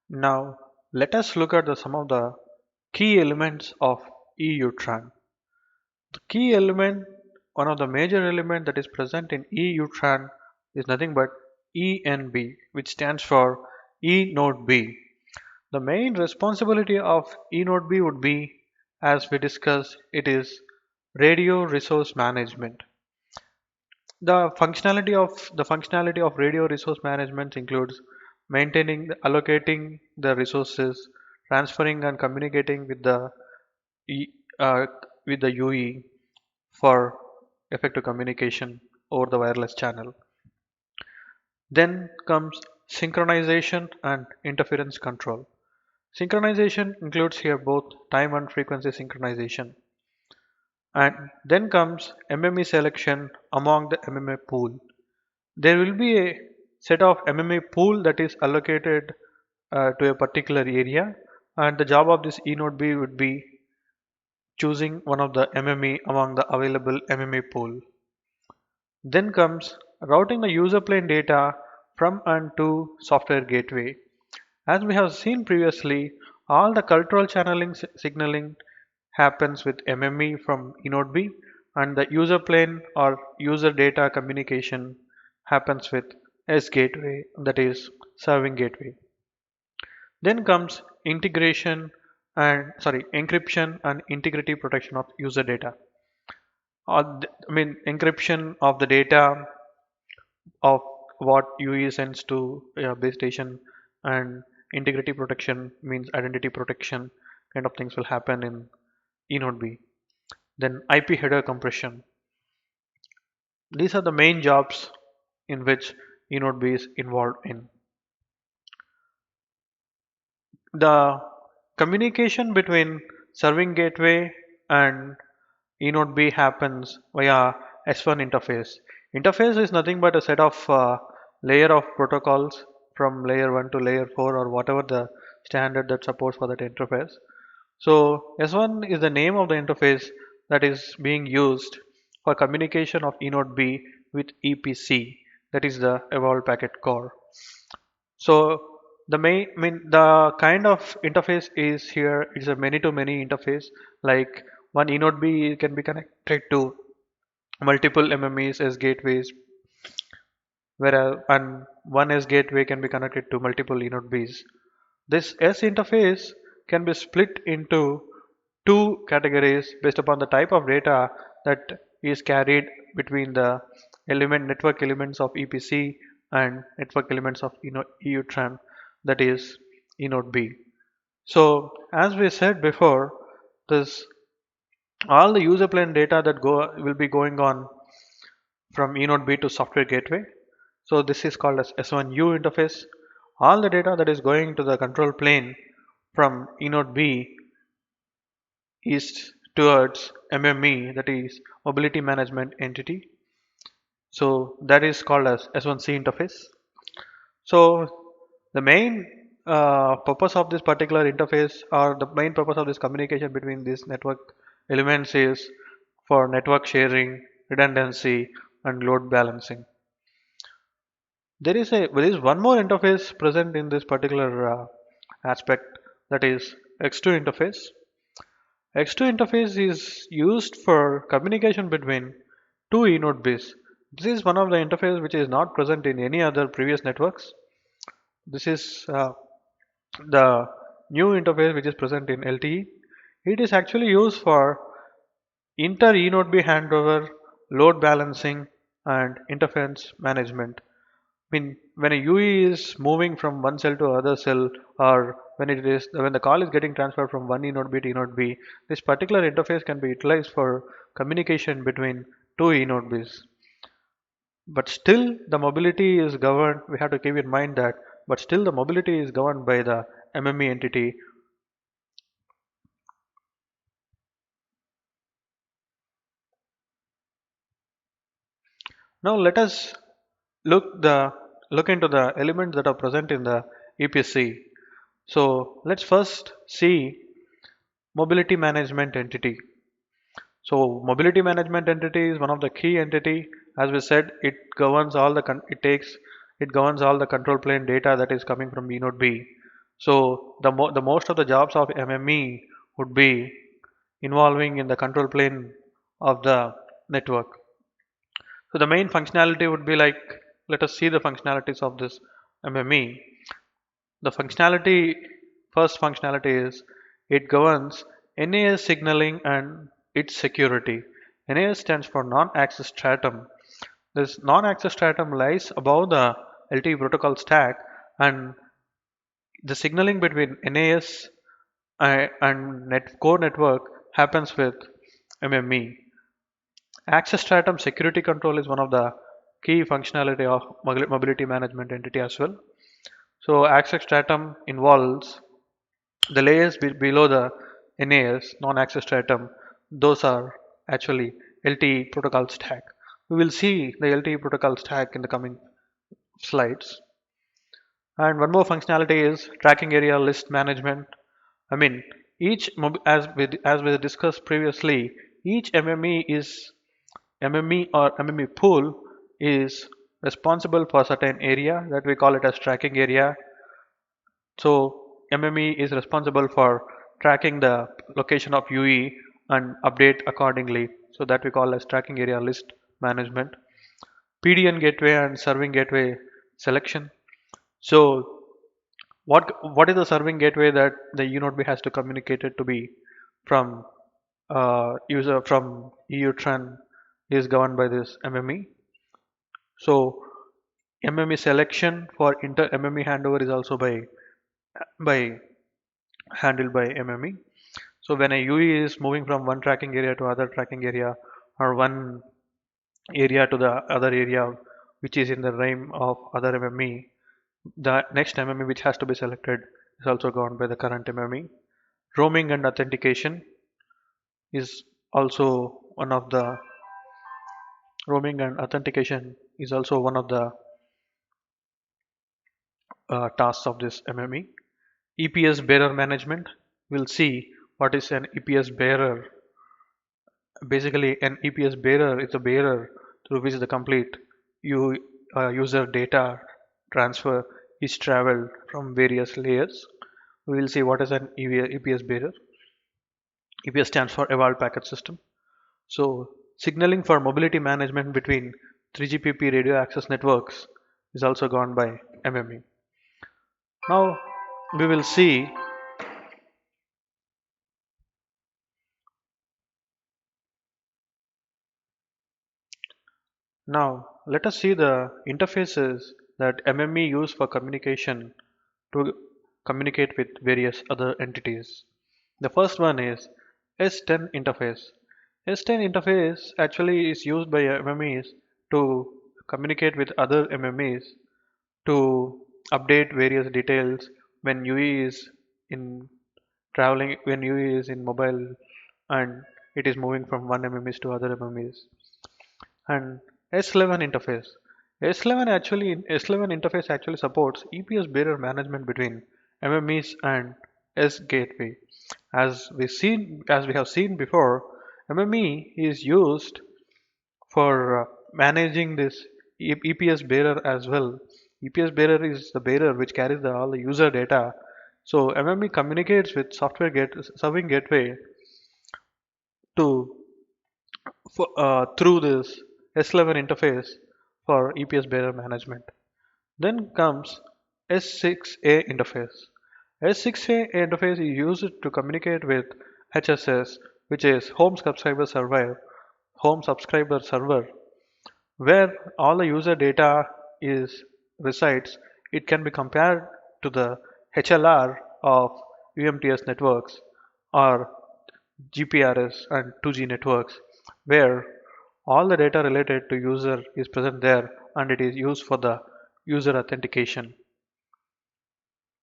Now, let us look at some of the key elements of E UTRAN. The key element, one of the major element that is present in E UTRAN is nothing but ENB, which stands for E node B. The main responsibility of E node B would be, as we discussed, it is radio resource management. The functionality of radio resource management includes maintaining, allocating the resources, transferring and communicating E, uh, with the UE for effective communication over the wireless channel. Then comes synchronization and interference control. Synchronization includes here both time and frequency synchronization. And then comes MME selection among the MMA pool. There will be a set of MMA pool that is allocated to a particular area, and the job of this E node B would be choosing one of the MME among the available MMA pool. Then comes routing the user plane data from and to software gateway. As we have seen previously, all the cultural channeling signaling happens with MME from E node B, and the user plane or user data communication happens with S gateway, that is serving gateway. Then comes encryption and integrity protection of user data. Encryption of the data of what UE sends to base station, and integrity protection means identity protection kind of things will happen in E node B. Then IP header compression. These are the main jobs in which E node B is involved in. The communication between serving gateway and E node B happens via S1 interface. Interface is nothing but a set of layer of protocols from layer 1 to layer 4 or whatever the standard that supports for that interface. So S1 is the name of the interface that is being used for communication of E node B with EPC, that is the evolved packet core. So the kind of interface is here, it's a many to many interface. Like one E node B can be connected to multiple MMEs as gateways, whereas and one S gateway can be connected to multiple E node Bs. This S interface can be split into two categories based upon the type of data that is carried between the network elements of EPC and network elements of EUTRAN, that is E node B. So as we said before, this all the user plane data that will be going on from E node B to software gateway. So this is called as S1U interface. All the data that is going to the control plane from E node B is towards MME, that is mobility management entity. So that is called as S1C interface. So the main purpose of this particular interface, or the main purpose of this communication between these network elements, is for network sharing, redundancy, and load balancing. There is one more interface present in this particular aspect, that is X2 interface. X2 interface is used for communication between two E node Bs. This is one of the interface which is not present in any other previous networks. This is the new interface which is present in LTE. It is actually used for inter E node B handover, load balancing, and interference management. When a UE is moving from one cell to other cell, or when the call is getting transferred from one E node B to E node B, this particular interface can be utilized for communication between two E node Bs. But still the mobility is governed, we have to keep in mind that, but still the mobility is governed by the MME entity. Now let us look into the elements that are present in the EPC. So let's first see mobility management entity. So mobility management entity is one of the key entity. As we said, it governs all the control plane data that is coming from E node B. So the most of the jobs of MME would be involving in the control plane of the network. So the main functionality would be like, let us see the functionalities of this MME. The functionality, first functionality is it governs NAS signaling and its security. NAS stands for non-access stratum. This non-access stratum lies above the LTE protocol stack, and the signaling between NAS and core network happens with MME. Access stratum security control is one of the key functionality of mobility management entity as well. So access stratum involves the layers below the NAS, non-access stratum. Those are actually LTE protocol stack. We will see the LTE protocol stack in the coming slides. And one more functionality is tracking area list management. I mean, as we discussed previously, each MME or MME pool is responsible for certain area that we call it as tracking area. So MME is responsible for tracking the location of UE and update accordingly. So that we call as tracking area list management. PDN gateway and serving gateway selection. So what is the serving gateway that the UNODB has to communicate it to be from user from EUTRAN is governed by this MME. So MME selection for inter MME handover is also by handled by MME. So when a UE is moving from one tracking area to other tracking area, or one area to the other area which is in the realm of other MME, the next MME which has to be selected is also governed by the current MME. Roaming and authentication is also one of the roaming and authentication is also one of the tasks of this MME. EPS bearer management. We'll see what is an EPS bearer. Basically, an EPS bearer is a bearer through which the complete user data transfer is traveled from various layers. We will see what is an EPS bearer. EPS stands for Evolved Packet System. So, signaling for mobility management between 3GPP radio access networks is also governed by MME. Now, we will see Now, let us see the interfaces that MME use for communication to communicate with various other entities. The first one is S10 interface. S10 interface actually is used by MMEs to communicate with other MMEs to update various details when UE is in when UE is in mobile and it is moving from one MMEs to other MMEs. And S11 interface. S11 interface actually supports EPS bearer management between MMEs and S gateway. As we have seen before, MME is used for managing this EPS bearer as well. EPS bearer is the bearer which carries all the user data. So MME communicates with serving gateway to through this S11 interface for EPS bearer management. Then comes S6A interface. S6A interface is used to communicate with HSS, which is home subscriber server, where all the user data is resides. It can be compared to the HLR of UMTS networks or GPRS and 2G networks, where all the data related to user is present there and it is used for the user authentication.